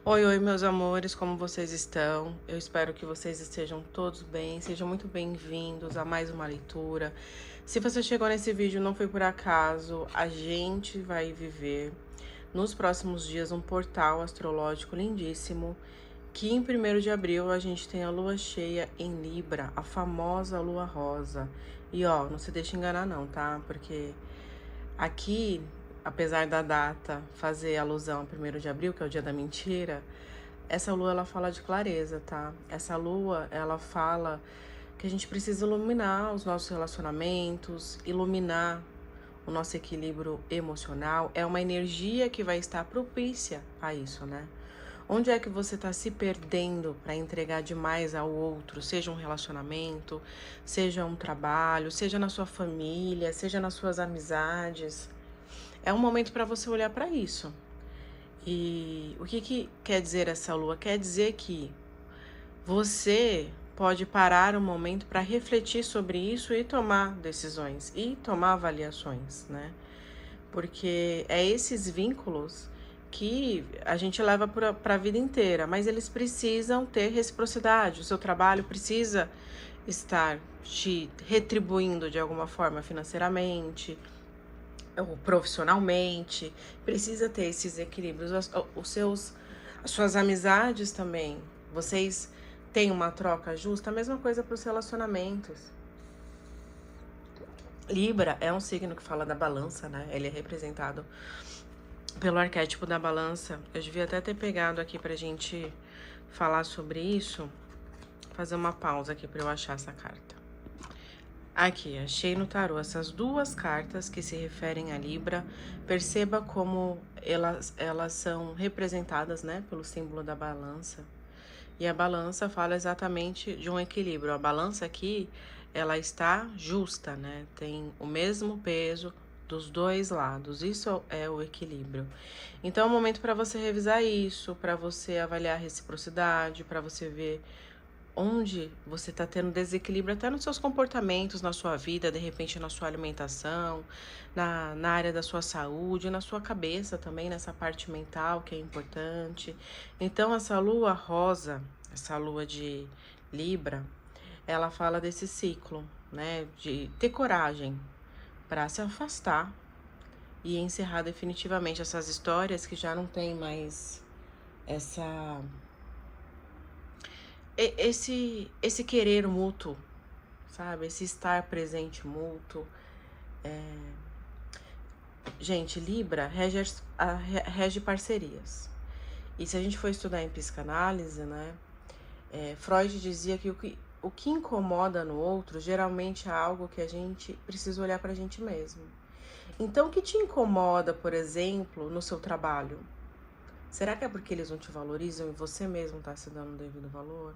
Oi, oi, meus amores, como vocês estão? Eu espero que vocês estejam todos bem, sejam muito bem-vindos a mais uma leitura. Se você chegou nesse vídeo não foi por acaso, a gente vai viver nos próximos dias um portal astrológico lindíssimo, que em 1º de abril a gente tem a lua cheia em Libra, a famosa lua rosa. E ó, não se deixe enganar não, tá? Porque aqui, apesar da data fazer alusão ao 1º de abril, que é o dia da mentira, essa lua ela fala de clareza, tá? Essa lua ela fala que a gente precisa iluminar os nossos relacionamentos, iluminar o nosso equilíbrio emocional. É uma energia que vai estar propícia a isso, né? Onde é que você está se perdendo para entregar demais ao outro, seja um relacionamento, seja um trabalho, seja na sua família, seja nas suas amizades? É um momento para você olhar para isso. E o que quer dizer essa lua? Quer dizer que você pode parar um momento para refletir sobre isso e tomar decisões e tomar avaliações, né? Porque é esses vínculos que a gente leva para a vida inteira, mas eles precisam ter reciprocidade. O seu trabalho precisa estar te retribuindo de alguma forma financeiramente ou profissionalmente, precisa ter esses equilíbrios. As suas amizades também, vocês têm uma troca justa, a mesma coisa para os relacionamentos. Libra é um signo que fala da balança, né? Ele é representado pelo arquétipo da balança. Eu devia até ter pegado aqui pra gente falar sobre isso. Fazer uma pausa aqui pra eu achar essa carta. Aqui, achei no tarô essas duas cartas que se referem a Libra. Perceba como elas são representadas, né, pelo símbolo da balança. E a balança fala exatamente de um equilíbrio. A balança aqui, ela está justa, né? Tem o mesmo peso dos dois lados. Isso é o equilíbrio. Então é um momento para você revisar isso, para você avaliar a reciprocidade, para você ver onde você está tendo desequilíbrio até nos seus comportamentos, na sua vida, de repente na sua alimentação, na área da sua saúde, na sua cabeça também, nessa parte mental que é importante. Então, essa lua rosa, essa lua de Libra, ela fala desse ciclo, né? De ter coragem para se afastar e encerrar definitivamente essas histórias que já não tem mais essa esse querer mútuo, sabe? Esse estar presente mútuo. Gente, Libra rege parcerias. E se a gente for estudar em psicanálise, né? Freud dizia que o que incomoda no outro geralmente é algo que a gente precisa olhar pra gente mesmo. Então, o que te incomoda, por exemplo, no seu trabalho? Será que é porque eles não te valorizam e você mesmo tá se dando o devido valor?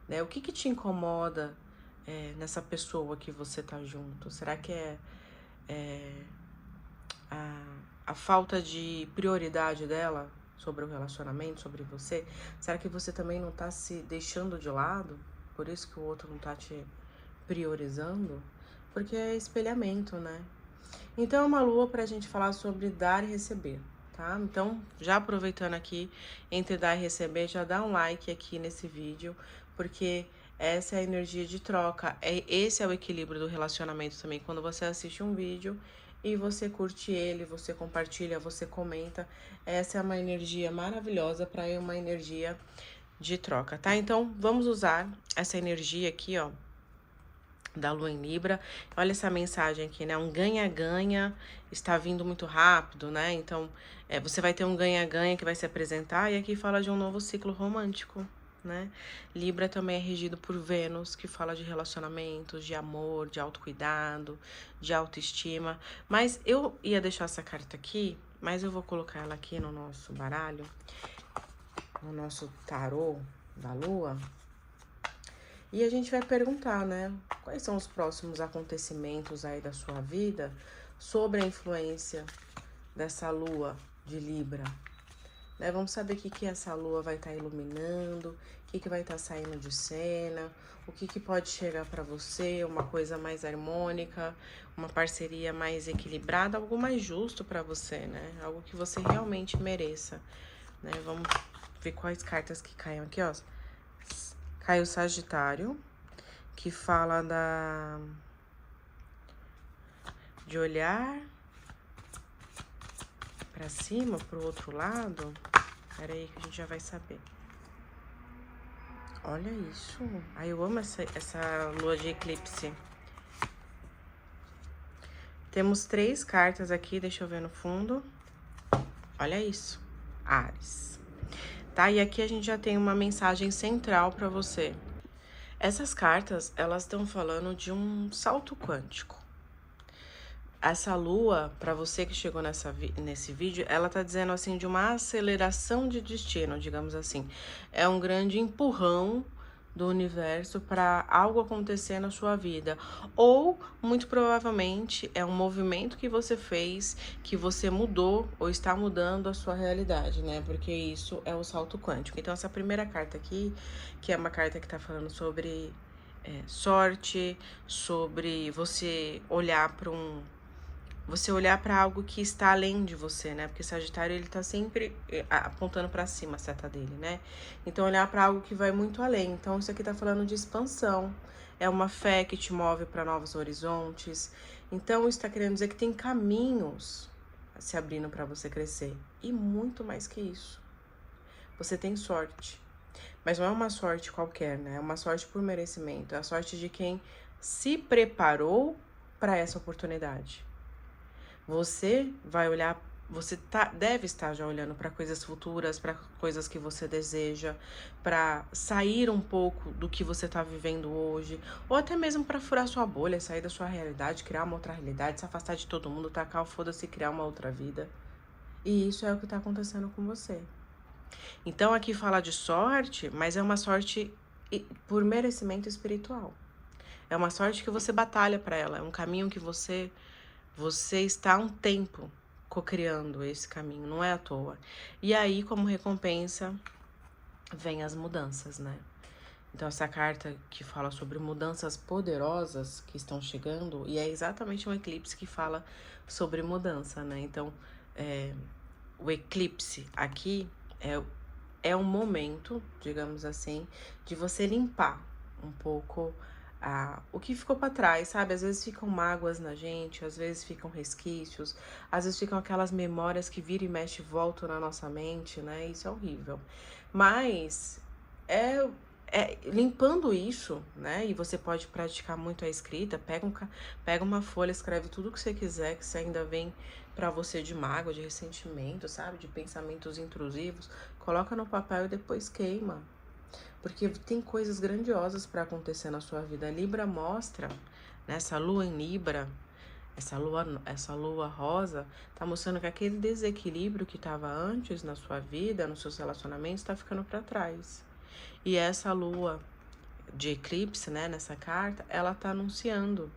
Né? O que te incomoda nessa pessoa que você tá junto? Será que a falta de prioridade dela sobre o relacionamento, sobre você? Será que você também não tá se deixando de lado? Por isso que o outro não tá te priorizando? Porque é espelhamento, né? Então é uma lua pra gente falar sobre dar e receber, tá? Então, já aproveitando aqui, entre dar e receber, já dá um like aqui nesse vídeo, porque essa é a energia de troca, esse é o equilíbrio do relacionamento também. Quando você assiste um vídeo e você curte ele, você compartilha, você comenta, essa é uma energia maravilhosa para uma energia de troca, tá? Então, vamos usar essa energia aqui, ó, da lua em Libra. Olha essa mensagem aqui, né? Um ganha-ganha está vindo muito rápido, né? Então, você vai ter um ganha-ganha que vai se apresentar, e aqui fala de um novo ciclo romântico, né? Libra também é regido por Vênus, que fala de relacionamentos, de amor, de autocuidado, de autoestima. Mas eu ia deixar essa carta aqui, mas eu vou colocar ela aqui no nosso baralho, no nosso tarô da lua. E a gente vai perguntar, né? Quais são os próximos acontecimentos aí da sua vida sobre a influência dessa lua de Libra, né? Vamos saber o que essa lua vai estar iluminando, o que vai estar saindo de cena, o que pode chegar para você, uma coisa mais harmônica, uma parceria mais equilibrada, algo mais justo para você, né? Algo que você realmente mereça. né? Vamos ver quais cartas que caem aqui, ó. Caiu o Sagitário, que fala de olhar pra cima, pro outro lado. Pera aí que a gente já vai saber. Olha isso. Ai, eu amo essa lua de eclipse. Temos 3 cartas aqui, deixa eu ver no fundo. Olha isso. Áries. Tá? E aqui a gente já tem uma mensagem central pra você. Essas cartas, elas estão falando de um salto quântico. Essa lua, para você que chegou nesse vídeo, ela tá dizendo assim de uma aceleração de destino, digamos assim. É um grande empurrão do universo para algo acontecer na sua vida. Ou, muito provavelmente, é um movimento que você fez, que você mudou ou está mudando a sua realidade, né? Porque isso é o salto quântico. Então, essa primeira carta aqui, que é uma carta que tá falando sobre sorte, sobre você olhar para algo que está além de você, né? Porque Sagitário, ele tá sempre apontando para cima a seta dele, né? Então, olhar para algo que vai muito além. Então, isso aqui tá falando de expansão. É uma fé que te move para novos horizontes. Então, isso tá querendo dizer que tem caminhos se abrindo para você crescer. E muito mais que isso. Você tem sorte. Mas não é uma sorte qualquer, né? É uma sorte por merecimento. É a sorte de quem se preparou para essa oportunidade. Você vai olhar, deve estar já olhando para coisas futuras, para coisas que você deseja, para sair um pouco do que você está vivendo hoje, ou até mesmo para furar sua bolha, sair da sua realidade, criar uma outra realidade, se afastar de todo mundo, tacar o foda-se e criar uma outra vida. E isso é o que está acontecendo com você. Então aqui fala de sorte, mas é uma sorte por merecimento espiritual. É uma sorte que você batalha para ela, é um caminho que você está há um tempo cocriando esse caminho, não é à toa. E aí, como recompensa, vem as mudanças, né? Então, essa carta que fala sobre mudanças poderosas que estão chegando, e é exatamente um eclipse que fala sobre mudança, né? Então, o eclipse aqui é um momento, digamos assim, de você limpar um pouco o que ficou para trás, sabe? Às vezes ficam mágoas na gente, às vezes ficam resquícios, às vezes ficam aquelas memórias que vira e mexe e voltam na nossa mente, né? Isso é horrível. Mas limpando isso, né? E você pode praticar muito a escrita, pega uma folha, escreve tudo que você quiser, que você ainda vem para você de mágoa, de ressentimento, sabe? De pensamentos intrusivos, coloca no papel e depois queima. Porque tem coisas grandiosas para acontecer na sua vida. A Libra mostra, né, essa lua em Libra, essa lua rosa, tá mostrando que aquele desequilíbrio que estava antes na sua vida, nos seus relacionamentos, está ficando para trás. E essa lua de eclipse, né, nessa carta, ela tá anunciando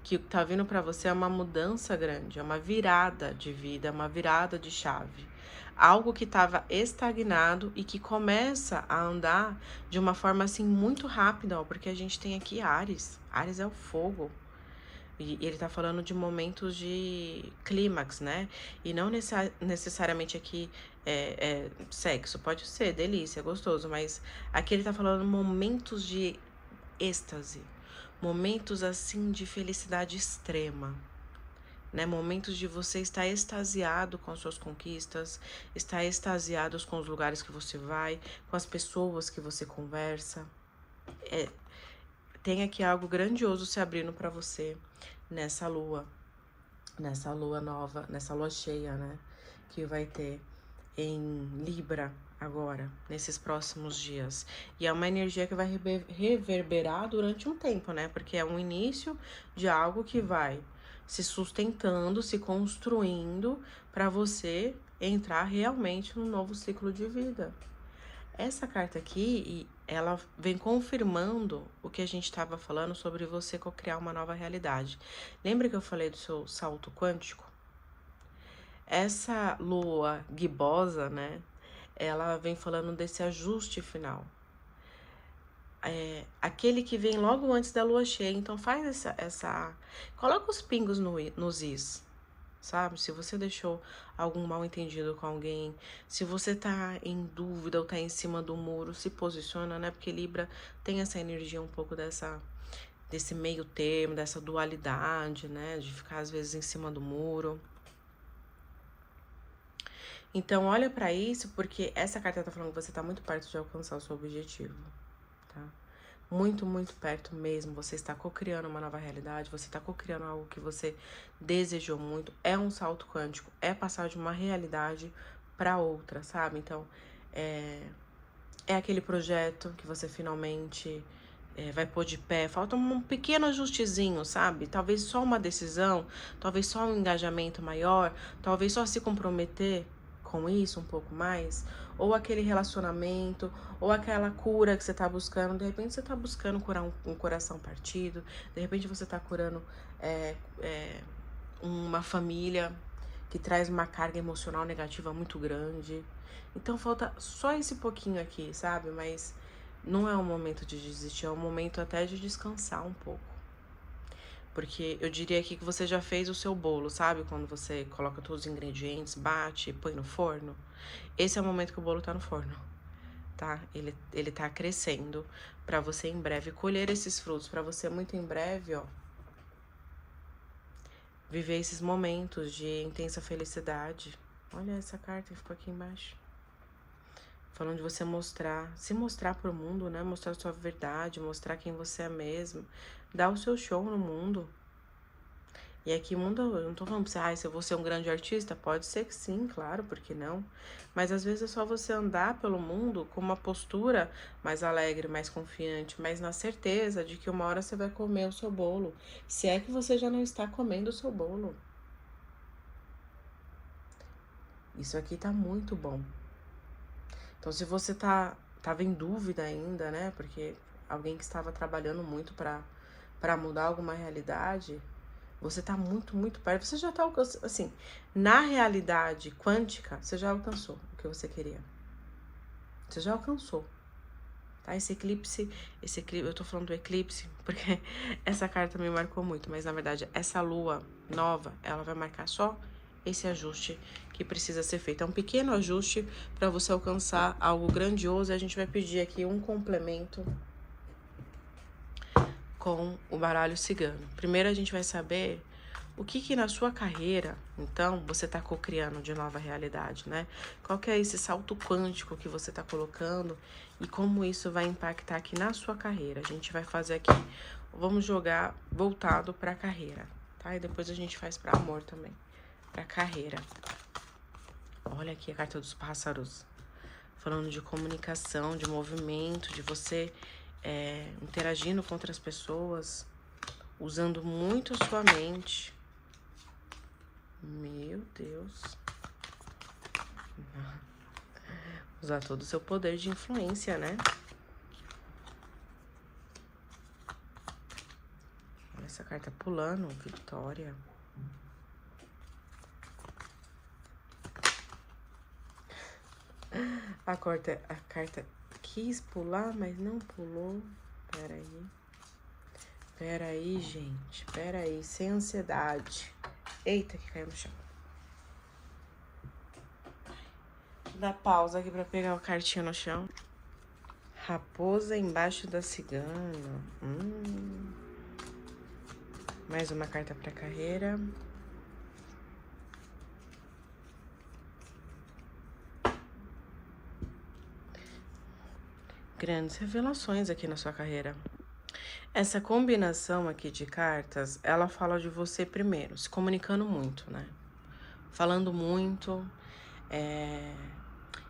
que tá vindo para você é uma mudança grande, é uma virada de vida, é uma virada de chave. Algo que estava estagnado e que começa a andar de uma forma assim muito rápida, ó, porque a gente tem aqui Áries. Áries é o fogo. E ele tá falando de momentos de clímax, né? E não necessariamente aqui sexo, pode ser delícia, gostoso, mas aqui ele tá falando momentos de êxtase, momentos assim de felicidade extrema, né? Momentos de você estar extasiado com as suas conquistas, estar extasiado com os lugares que você vai, com as pessoas que você conversa. Tem aqui algo grandioso se abrindo para você nessa lua nova, nessa lua cheia, né? Que vai ter em Libra agora, nesses próximos dias. E é uma energia que vai reverberar durante um tempo, né? Porque é um início de algo que vai se sustentando, se construindo para você entrar realmente num novo ciclo de vida. Essa carta aqui, ela vem confirmando o que a gente estava falando sobre você co-criar uma nova realidade. Lembra que eu falei do seu salto quântico? Essa lua gibosa, né? Ela vem falando desse ajuste final. Aquele que vem logo antes da lua cheia. Então faz essa coloca os pingos nos is. sabe? Se você deixou algum mal entendido com alguém, se você tá em dúvida ou tá em cima do muro, se posiciona, né? Porque Libra tem essa energia um pouco desse meio termo, dessa dualidade, né? De ficar às vezes em cima do muro. Então, olha pra isso, porque essa carta tá falando que você tá muito perto de alcançar o seu objetivo, tá? Muito, muito perto mesmo. Você está cocriando uma nova realidade, você está cocriando algo que você desejou muito. É um salto quântico, é passar de uma realidade para outra, sabe? Então, é aquele projeto que você finalmente vai pôr de pé. Falta um pequeno ajustezinho, sabe? Talvez só uma decisão, talvez só um engajamento maior, talvez só se comprometer com isso um pouco mais, ou aquele relacionamento, ou aquela cura que você tá buscando. De repente você tá buscando curar um coração partido, de repente você tá curando uma família que traz uma carga emocional negativa muito grande. Então falta só esse pouquinho aqui, sabe? Mas não é um momento de desistir, é um momento até de descansar um pouco. Porque eu diria aqui que você já fez o seu bolo, sabe? Quando você coloca todos os ingredientes, bate e põe no forno. Esse é o momento que o bolo tá no forno, tá? Ele tá crescendo pra você em breve colher esses frutos, pra você muito em breve, ó, viver esses momentos de intensa felicidade. Olha essa carta que ficou aqui embaixo. Falando de você se mostrar pro mundo, né? Mostrar a sua verdade, mostrar quem você é mesmo. Dar o seu show no mundo. E aqui, mundo, eu não tô falando pra você, se eu vou ser um grande artista, pode ser que sim, claro, por que não? Mas às vezes é só você andar pelo mundo com uma postura mais alegre, mais confiante, mas na certeza de que uma hora você vai comer o seu bolo. Se é que você já não está comendo o seu bolo. Isso aqui tá muito bom. Então, se você tava em dúvida ainda, né? Porque alguém que estava trabalhando muito para mudar alguma realidade, você tá muito, muito perto. Você já tá alcançando, assim, na realidade quântica, você já alcançou o que você queria. Você já alcançou. Tá? Esse eclipse, eu tô falando do eclipse, porque essa carta me marcou muito, mas na verdade, essa lua nova, ela vai marcar só esse ajuste que precisa ser feito. É um pequeno ajuste para você alcançar algo grandioso. E a gente vai pedir aqui um complemento com o baralho cigano. Primeiro a gente vai saber o que na sua carreira, então, você tá cocriando de nova realidade, né? Qual que é esse salto quântico que você tá colocando e como isso vai impactar aqui na sua carreira. A gente vai fazer aqui, vamos jogar voltado pra carreira, tá? E depois a gente faz pra amor também, pra carreira. Olha aqui a carta dos pássaros, falando de comunicação, de movimento, de você interagindo com outras pessoas, usando muito a sua mente. Meu Deus. Usar todo o seu poder de influência, né? Olha essa carta pulando, vitória. A carta quis pular, mas não pulou. Pera aí, gente. Pera aí, sem ansiedade. Eita, que caiu no chão. Vou dar pausa aqui pra pegar o cartinho no chão. Raposa embaixo da cigana. Mais uma carta pra carreira. Grandes revelações aqui na sua carreira. Essa combinação aqui de cartas, ela fala de você primeiro, se comunicando muito, né? Falando muito.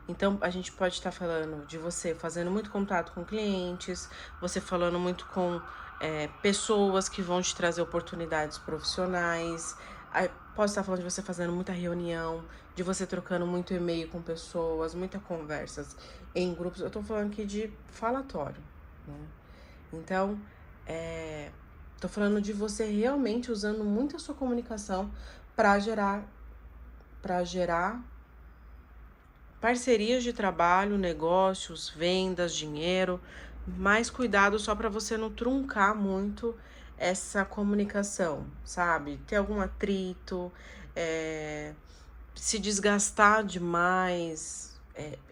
Então, a gente pode estar falando de você fazendo muito contato com clientes, você falando muito com pessoas que vão te trazer oportunidades profissionais. Posso estar falando de você fazendo muita reunião, de você trocando muito e-mail com pessoas, muitas conversas em grupos. Eu tô falando aqui de falatório, né? Então, tô falando de você realmente usando muito a sua comunicação para gerar parcerias de trabalho, negócios, vendas, dinheiro, mas cuidado só para você não truncar muito essa comunicação, sabe? Ter algum atrito, se desgastar demais,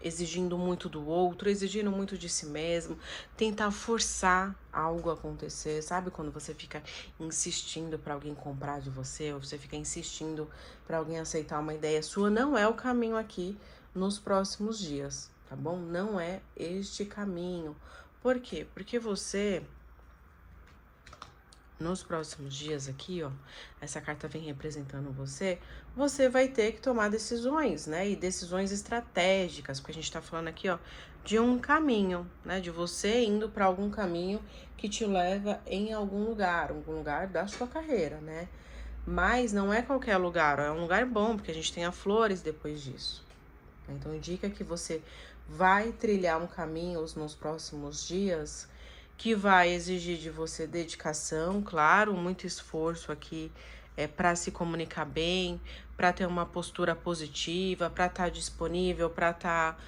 exigindo muito do outro, exigindo muito de si mesmo, tentar forçar algo a acontecer, sabe? Quando você fica insistindo para alguém comprar de você, ou você fica insistindo para alguém aceitar uma ideia sua, não é o caminho aqui nos próximos dias, tá bom? Não é este caminho. Por quê? Porque você, nos próximos dias aqui, ó, essa carta vem representando você, você vai ter que tomar decisões, né? E decisões estratégicas, porque a gente tá falando aqui, ó, de um caminho, né? De você indo para algum caminho que te leva em algum lugar da sua carreira, né? Mas não é qualquer lugar, ó, é um lugar bom, porque a gente tem a flores depois disso. Então indica que você vai trilhar um caminho nos próximos dias que vai exigir de você dedicação, claro, muito esforço aqui para se comunicar bem, para ter uma postura positiva, para estar disponível, para estar,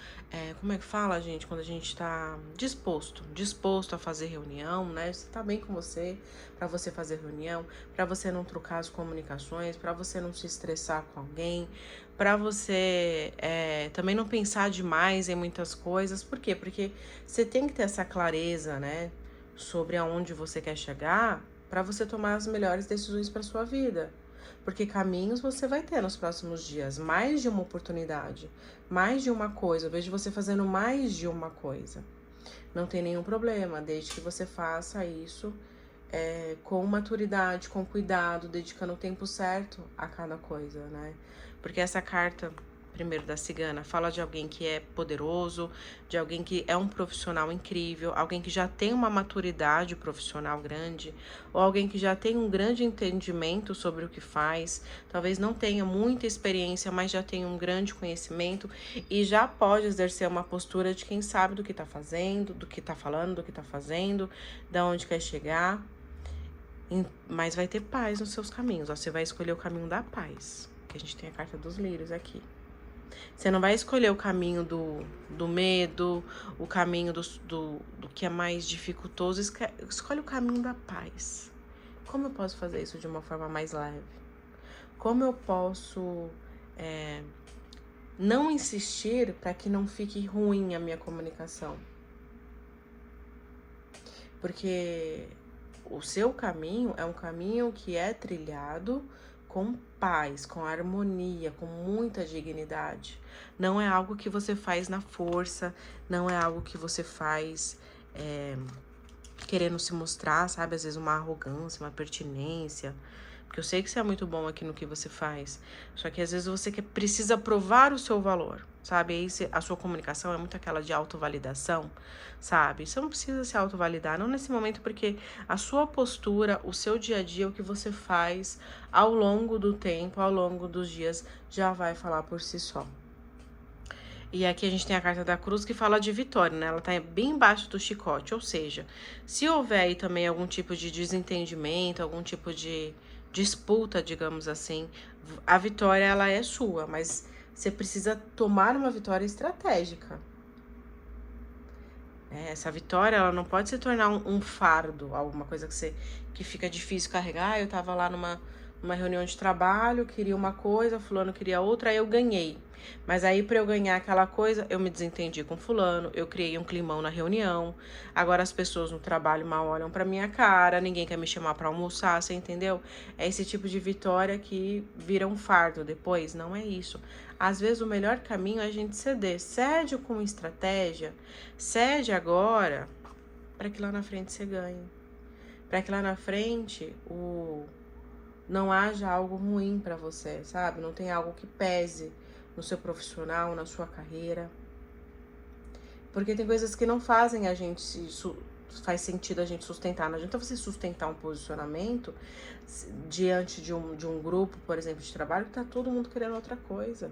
como é que fala, gente, quando a gente está disposto a fazer reunião, né? Você tá bem com você, para você fazer reunião, para você não trocar as comunicações, para você não se estressar com alguém, para você também não pensar demais em muitas coisas. Por quê? Porque você tem que ter essa clareza, né, sobre aonde você quer chegar para você tomar as melhores decisões para sua vida. Porque caminhos você vai ter nos próximos dias, mais de uma oportunidade, mais de uma coisa. Eu vejo você fazendo mais de uma coisa. Não tem nenhum problema, desde que você faça isso com maturidade, com cuidado, dedicando o tempo certo a cada coisa, né? Porque essa carta, primeiro da cigana, fala de alguém que é poderoso, de alguém que é um profissional incrível, alguém que já tem uma maturidade profissional grande, ou alguém que já tem um grande entendimento sobre o que faz, talvez não tenha muita experiência, mas já tem um grande conhecimento e já pode exercer uma postura de quem sabe do que tá fazendo, do que tá falando, do que tá fazendo, da onde quer chegar. Mas vai ter paz nos seus caminhos, ó. Você vai escolher o caminho da paz, que a gente tem a carta dos lírios aqui. Você não vai escolher o caminho do medo, o caminho do que é mais dificultoso. Escolhe o caminho da paz. Como eu posso fazer isso de uma forma mais leve? Como eu posso não insistir para que não fique ruim a minha comunicação? Porque o seu caminho é um caminho que é trilhado com paz, com harmonia, com muita dignidade. Não é algo que você faz na força, não é algo que você faz querendo se mostrar, sabe? Às vezes uma arrogância, uma pertinência. Porque eu sei que você é muito bom aqui no que você faz. Só que às vezes você precisa provar o seu valor, sabe? Aí a sua comunicação é muito aquela de autovalidação, sabe? Você não precisa se autovalidar, não nesse momento, porque a sua postura, o seu dia a dia, o que você faz ao longo do tempo, ao longo dos dias, já vai falar por si só. E aqui a gente tem a carta da cruz que fala de vitória, né? Ela tá bem embaixo do chicote, ou seja, se houver aí também algum tipo de desentendimento, algum tipo de disputa, digamos assim, a vitória ela é sua, mas você precisa tomar uma vitória estratégica. Essa vitória, ela não pode se tornar um fardo, alguma coisa que fica difícil carregar. Eu tava lá numa reunião de trabalho, queria uma coisa, fulano queria outra, aí eu ganhei. Mas aí, para eu ganhar aquela coisa, eu me desentendi com fulano, eu criei um climão na reunião. Agora as pessoas no trabalho mal olham pra minha cara, ninguém quer me chamar pra almoçar, você entendeu? É esse tipo de vitória que vira um fardo depois, não é isso. Às vezes o melhor caminho é a gente ceder. Cede com estratégia, cede agora, para que lá na frente você ganhe. Para que lá na frente não haja algo ruim para você, sabe? Não tem algo que pese no seu profissional, na sua carreira. Porque tem coisas que não fazem a gente faz sentido a gente sustentar. Não adianta você sustentar um posicionamento diante de um grupo, por exemplo, de trabalho, que tá todo mundo querendo outra coisa.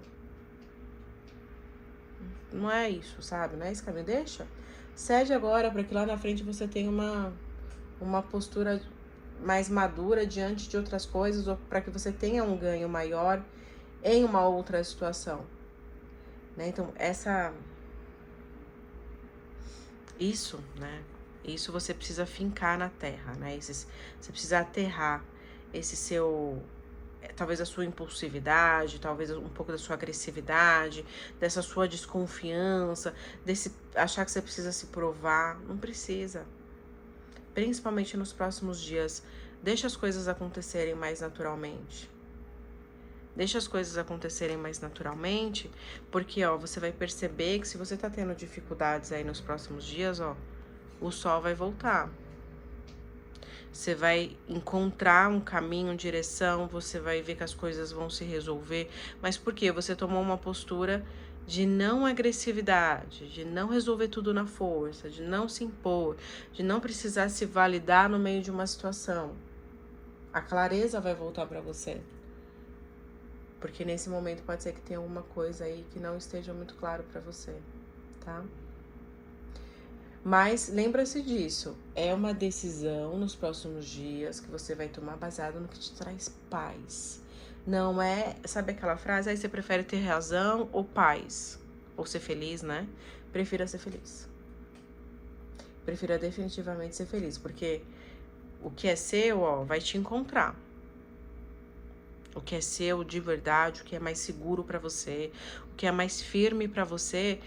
Não é isso, sabe? Não é esse caminho. Deixa. Cede agora para que lá na frente você tenha uma postura mais madura diante de outras coisas, ou para que você tenha um ganho maior em uma outra situação. Né? Então, isso, né? Isso você precisa fincar na terra, né? Você precisa aterrar talvez a sua impulsividade, talvez um pouco da sua agressividade, dessa sua desconfiança, desse achar que você precisa se provar. Não precisa. Principalmente nos próximos dias, deixa as coisas acontecerem mais naturalmente. Deixa as coisas acontecerem mais naturalmente, porque, ó, você vai perceber que se você tá tendo dificuldades aí nos próximos dias, ó, o sol vai voltar. Você vai encontrar um caminho, direção, você vai ver que as coisas vão se resolver. Mas por quê? Você tomou uma postura de não agressividade, de não resolver tudo na força, de não se impor, de não precisar se validar no meio de uma situação. A clareza vai voltar para você. Porque nesse momento pode ser que tenha alguma coisa aí que não esteja muito claro para você, tá? Mas lembra-se disso, é uma decisão nos próximos dias que você vai tomar baseado no que te traz paz. Não é, sabe aquela frase, aí você prefere ter razão ou paz? Ou ser feliz, né? Prefira ser feliz. Prefira definitivamente ser feliz, porque o que é seu, ó, vai te encontrar. O que é seu de verdade, o que é mais seguro pra você, o que é mais firme pra você,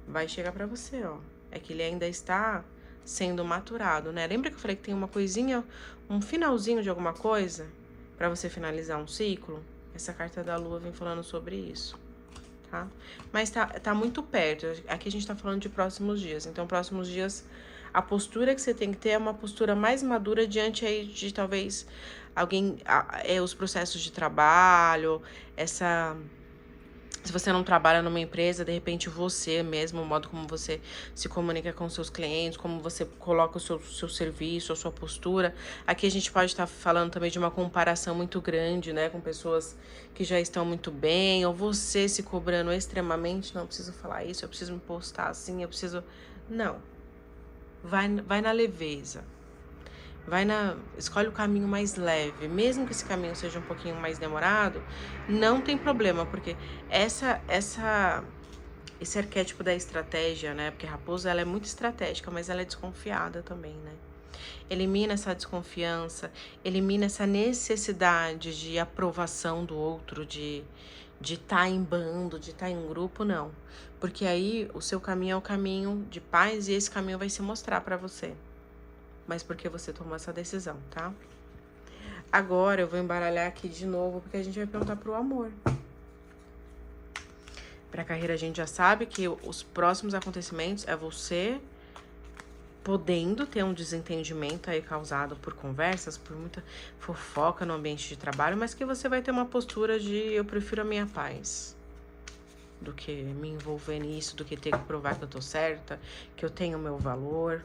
vai chegar pra você, ó. É que ele ainda está sendo maturado, né? Lembra que eu falei que tem uma coisinha, um finalzinho de alguma coisa pra você finalizar um ciclo? Essa carta da lua vem falando sobre isso, tá? Mas tá muito perto. Aqui a gente tá falando de próximos dias. Então, próximos dias, a postura que você tem que ter é uma postura mais madura diante aí de talvez alguém, os processos de trabalho, se você não trabalha numa empresa, de repente você mesmo, o modo como você se comunica com seus clientes, como você coloca o seu serviço, a sua postura. Aqui a gente pode estar falando também de uma comparação muito grande, né, com pessoas que já estão muito bem, ou você se cobrando extremamente, não, eu preciso falar isso, eu preciso me postar assim, eu preciso... Não. Vai na leveza. Escolhe o caminho mais leve, mesmo que esse caminho seja um pouquinho mais demorado, não tem problema, porque esse arquétipo da estratégia, né? Porque a raposa, ela é muito estratégica, mas ela é desconfiada também, né? Elimina essa desconfiança, elimina essa necessidade de aprovação do outro, de estar em bando, de estar em grupo, não. Porque aí o seu caminho é o caminho de paz e esse caminho vai se mostrar pra você. Mas porque você tomou essa decisão, tá? Agora eu vou embaralhar aqui de novo, porque a gente vai perguntar pro amor. Pra carreira a gente já sabe que os próximos acontecimentos é você podendo ter um desentendimento aí causado por conversas, por muita fofoca no ambiente de trabalho, mas que você vai ter uma postura de eu prefiro a minha paz do que me envolver nisso, do que ter que provar que eu tô certa, que eu tenho o meu valor.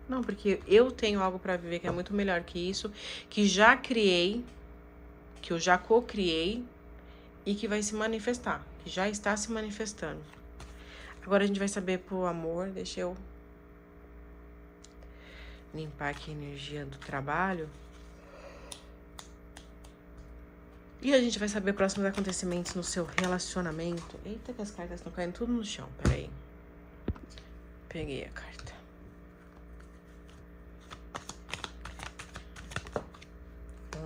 Não, porque eu tenho algo pra viver que é muito melhor que isso, que já criei, que eu já co-criei e que vai se manifestar, que já está se manifestando. Agora a gente vai saber pro amor, deixa eu limpar aqui a energia do trabalho. E a gente vai saber próximos acontecimentos no seu relacionamento. Eita, que as cartas estão caindo tudo no chão, peraí. Peguei a carta.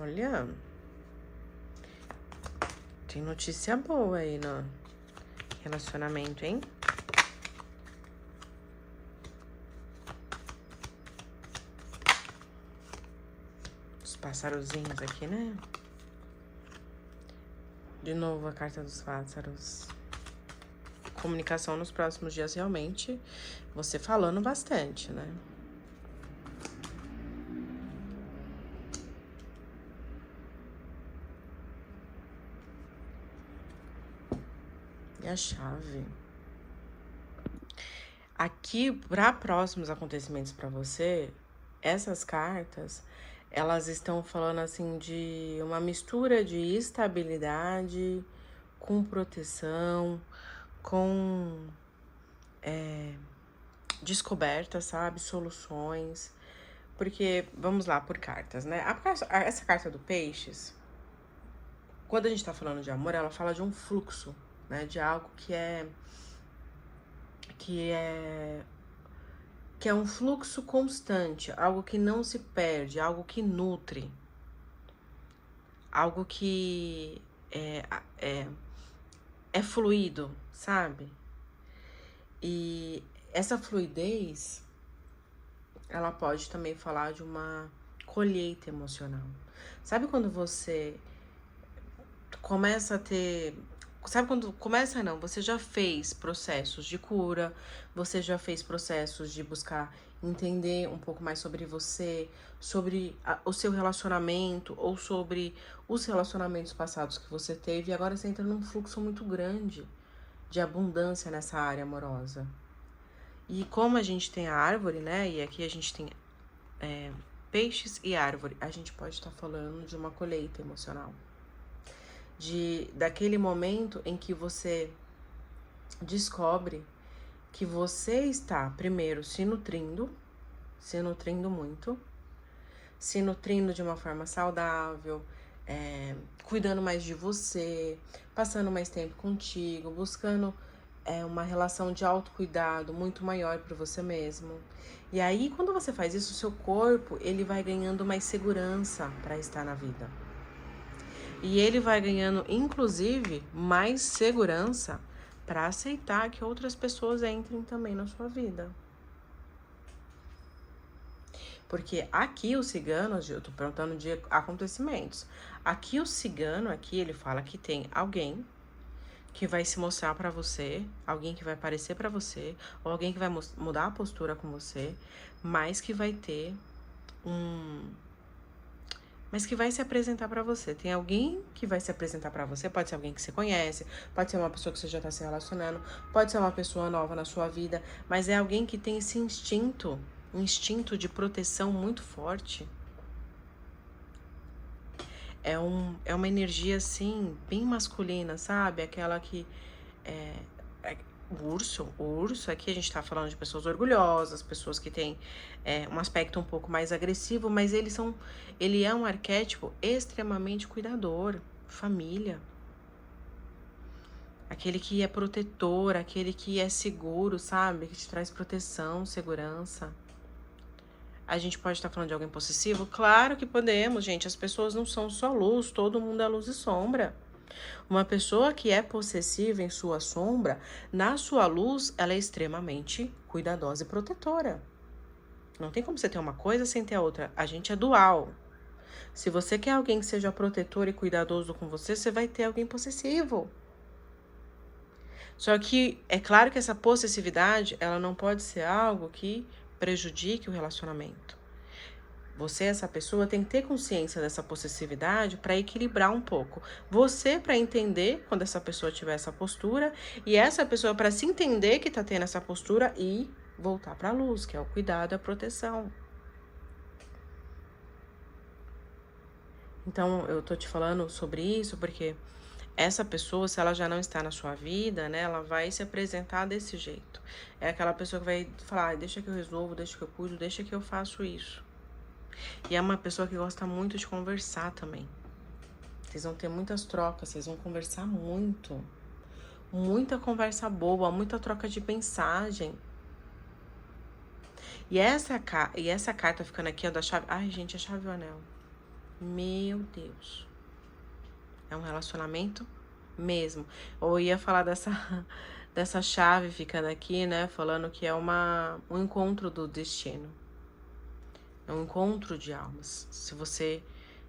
Olha, tem notícia boa aí no relacionamento, hein? Os passarozinhos aqui, né? De novo a carta dos pássaros. Comunicação nos próximos dias, realmente, você falando bastante, né? E a chave. Aqui, para próximos acontecimentos para você, essas cartas, elas estão falando assim de uma mistura de estabilidade com proteção, com descoberta, sabe? Soluções. Porque, vamos lá, por cartas, né? Essa carta do Peixes, quando a gente tá falando de amor, ela fala de um fluxo, né? De algo que é um fluxo constante, algo que não se perde, algo que nutre, algo que é, é fluido, sabe? E essa fluidez, ela pode também falar de uma colheita emocional. Sabe quando você começa a ter... Sabe quando começa, não, você já fez processos de cura, você já fez processos de buscar entender um pouco mais sobre você, sobre o seu relacionamento ou sobre os relacionamentos passados que você teve, e agora você entra num fluxo muito grande de abundância nessa área amorosa. E como a gente tem a árvore, né, e aqui a gente tem peixes e árvore, a gente pode estar falando de uma colheita emocional. Daquele momento em que você descobre que você está, primeiro, se nutrindo muito, se nutrindo de uma forma saudável, cuidando mais de você, passando mais tempo contigo, buscando uma relação de autocuidado muito maior para você mesmo. E aí, quando você faz isso, o seu corpo, ele vai ganhando mais segurança para estar na vida. E ele vai ganhando, inclusive, mais segurança para aceitar que outras pessoas entrem também na sua vida. Porque aqui o cigano, eu tô perguntando de acontecimentos. Aqui o cigano, aqui ele fala que tem alguém que vai se mostrar para você, alguém que vai aparecer para você, ou alguém que vai mudar a postura com você, mas que vai ter mas que vai se apresentar para você. Tem alguém que vai se apresentar para você, pode ser alguém que você conhece, pode ser uma pessoa que você já tá se relacionando, pode ser uma pessoa nova na sua vida, mas é alguém que tem esse instinto, um instinto de proteção muito forte. É uma energia, assim, bem masculina, sabe? Aquela que... O urso, aqui a gente tá falando de pessoas orgulhosas, pessoas que têm um aspecto um pouco mais agressivo, mas ele é um arquétipo extremamente cuidador, família. Aquele que é protetor, aquele que é seguro, sabe? Que te traz proteção, segurança. A gente pode estar falando de alguém possessivo? Claro que podemos, gente. As pessoas não são só luz, todo mundo é luz e sombra. Uma pessoa que é possessiva em sua sombra, na sua luz, ela é extremamente cuidadosa e protetora. Não tem como você ter uma coisa sem ter a outra. A gente é dual. Se você quer alguém que seja protetor e cuidadoso com você, você vai ter alguém possessivo. Só que é claro que essa possessividade, ela não pode ser algo que prejudique o relacionamento. Você, essa pessoa, tem que ter consciência dessa possessividade para equilibrar um pouco. Você para entender quando essa pessoa tiver essa postura e essa pessoa para se entender que tá tendo essa postura e voltar para a luz, que é o cuidado e a proteção. Então, eu tô te falando sobre isso porque essa pessoa, se ela já não está na sua vida, né, ela vai se apresentar desse jeito. É aquela pessoa que vai falar, deixa que eu resolvo, deixa que eu cuido, deixa que eu faço isso. E é uma pessoa que gosta muito de conversar também. Vocês vão ter muitas trocas, vocês vão conversar muito. Muita conversa boa, muita troca de mensagem. E essa carta ficando aqui, ó, da chave... Ai, gente, a chave e o anel. Meu Deus. É um relacionamento mesmo. Eu ia falar dessa chave ficando aqui, né? Falando que é um encontro do destino. É um encontro de almas. Se você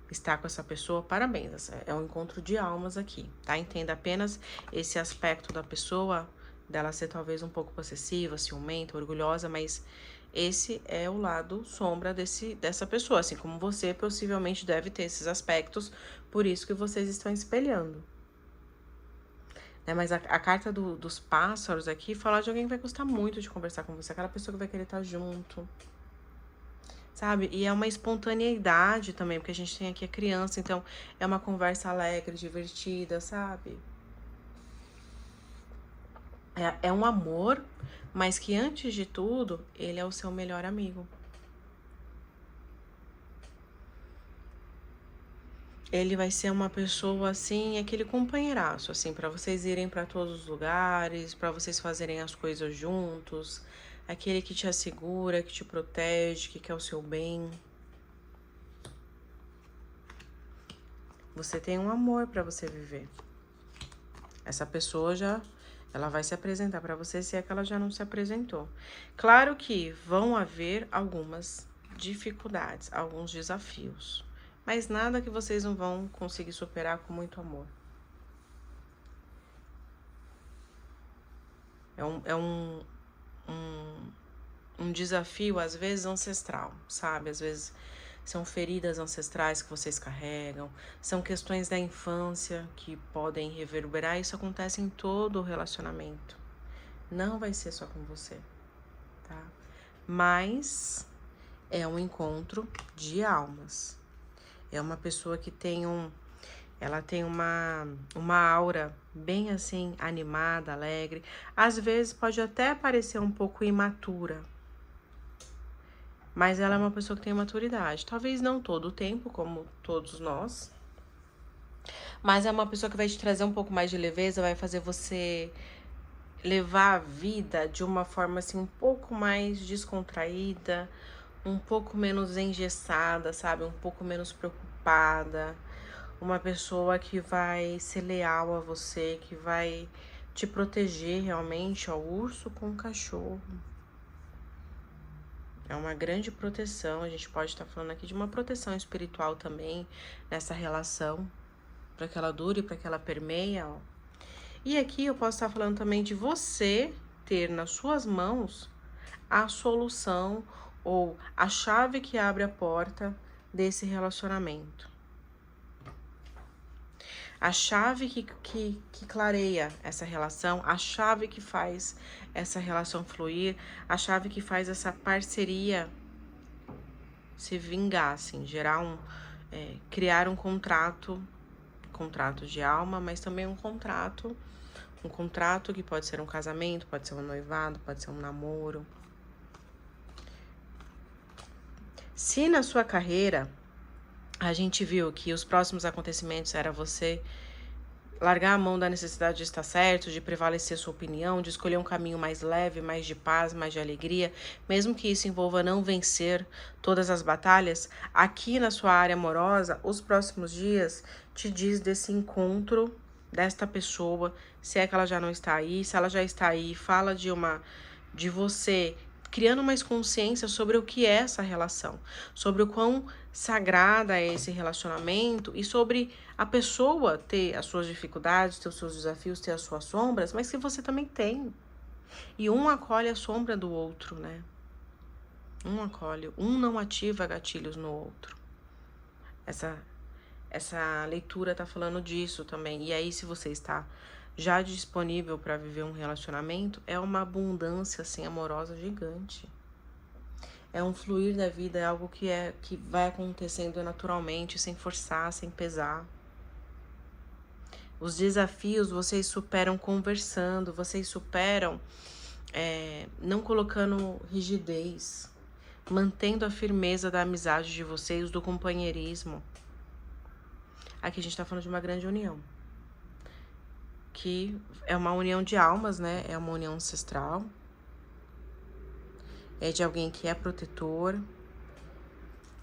está com essa pessoa, parabéns. É um encontro de almas aqui, tá? Entenda apenas esse aspecto da pessoa, dela ser talvez um pouco possessiva, ciumenta, orgulhosa, mas esse é o lado sombra dessa pessoa. Assim como você possivelmente deve ter esses aspectos, por isso que vocês estão espelhando. Mas a carta dos pássaros aqui fala de alguém que vai gostar muito de conversar com você, aquela pessoa que vai querer estar junto. Sabe? E é uma espontaneidade também, porque a gente tem aqui a criança, então é uma conversa alegre, divertida, sabe? É um amor, mas que antes de tudo, ele é o seu melhor amigo. Ele vai ser uma pessoa assim, aquele companheiraço, assim, para vocês irem para todos os lugares, para vocês fazerem as coisas juntos, aquele que te assegura, que te protege, que quer o seu bem. Você tem um amor pra você viver. Essa pessoa ela vai se apresentar pra você se é que ela já não se apresentou. Claro que vão haver algumas dificuldades, alguns desafios, mas nada que vocês não vão conseguir superar com muito amor. É um desafio, às vezes, ancestral, sabe? Às vezes são feridas ancestrais que vocês carregam, são questões da infância que podem reverberar. Isso acontece em todo o relacionamento. Não vai ser só com você, tá? Mas é um encontro de almas. É uma pessoa que ela tem uma aura bem assim, animada, alegre. Às vezes pode até parecer um pouco imatura, mas ela é uma pessoa que tem maturidade. Talvez não todo o tempo, como todos nós, mas é uma pessoa que vai te trazer um pouco mais de leveza, vai fazer você levar a vida de uma forma assim um pouco mais descontraída, um pouco menos engessada, sabe? Um pouco menos preocupada. Uma pessoa que vai ser leal a você, que vai te proteger realmente, ó, urso com cachorro. É uma grande proteção, a gente pode estar falando aqui de uma proteção espiritual também nessa relação, para que ela dure, para que ela permeie, ó. E aqui eu posso estar falando também de você ter nas suas mãos a solução ou a chave que abre a porta desse relacionamento. A chave que clareia essa relação, a chave que faz essa relação fluir, a chave que faz essa parceria se vingar, assim, criar um contrato de alma, mas também um contrato que pode ser um casamento, pode ser um noivado, pode ser um namoro. Se na sua carreira a gente viu que os próximos acontecimentos era você largar a mão da necessidade de estar certo, de prevalecer sua opinião, de escolher um caminho mais leve, mais de paz, mais de alegria, mesmo que isso envolva não vencer todas as batalhas, aqui na sua área amorosa, os próximos dias te diz desse encontro desta pessoa, se é que ela já não está aí, se ela já está aí, fala de você criando mais consciência sobre o que é essa relação, sobre o quão sagrada é esse relacionamento e sobre a pessoa ter as suas dificuldades, ter os seus desafios, ter as suas sombras, mas que você também tem. E um acolhe a sombra do outro, né? Um acolhe, um não ativa gatilhos no outro. Essa leitura tá falando disso também. E aí, se você está já disponível para viver um relacionamento, é uma abundância assim amorosa gigante. É um fluir da vida, é algo que vai acontecendo naturalmente, sem forçar, sem pesar. Os desafios vocês superam conversando, vocês superam não colocando rigidez, mantendo a firmeza da amizade de vocês, do companheirismo. Aqui a gente tá falando de uma grande união, que é uma união de almas, né? É uma união ancestral. É de alguém que é protetor,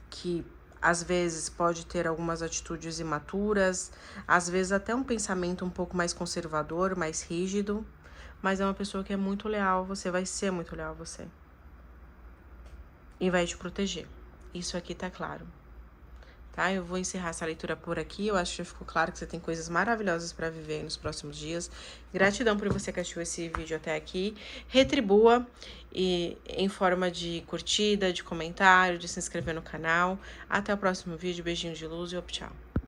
que às vezes pode ter algumas atitudes imaturas, às vezes até um pensamento um pouco mais conservador, mais rígido, mas é uma pessoa que é muito leal, você vai ser muito leal a você. E vai te proteger. Isso aqui tá claro. Tá? Eu vou encerrar essa leitura por aqui. Eu acho que já ficou claro que você tem coisas maravilhosas para viver nos próximos dias. Gratidão por você que assistiu esse vídeo até aqui. Retribua em forma de curtida, de comentário, de se inscrever no canal. Até o próximo vídeo. Beijinho de luz e tchau.